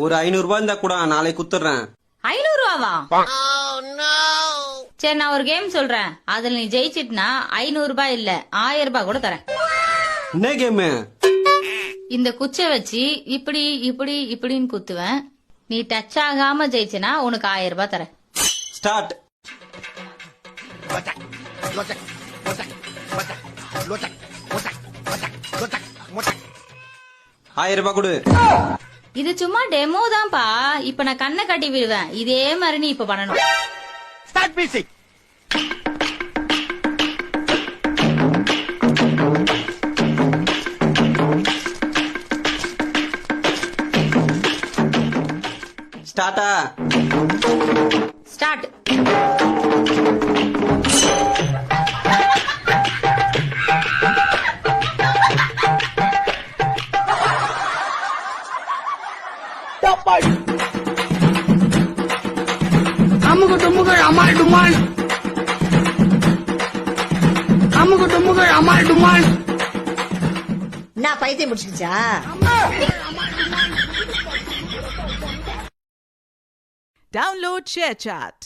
ஒரு 500 ரூபாய் இருந்தா கூட நாளைக்கு குத்துறேன். 500 ரூபாவா? சரி, நான் ஒரு கேம் சொல்றேன். அதுல நீ ஜெயிச்சிட்டுனா 500 ரூபாய் இல்ல 1000 ரூபாய் கூட தரேன். என்ன கேமு? இந்த குச்சை வச்சு இப்படி இப்படி இப்படின்னு குத்துவேன். நீ டச் ஆகாம ஜெயிச்சனா உனக்கு 1000 ரூபாய் தரேன். ஸ்டார்ட். 1000 ரூபாய் கொடு. இது சும்மா டெமோ தான்ப்பா. இப்ப நான் கண்ணை கட்டி விடுவேன். இதே மாதிரி நீ இப்ப பண்ணணும். Start music. ஸ்டார்ட்டா? ஸ்டார்ட். அமுகு டுமுகு அமால் டுமால். அமுகு டுமுகு அமால் டுமால். நான் பைத்தியம் முடிச்சுச்சா? Download ShareChat.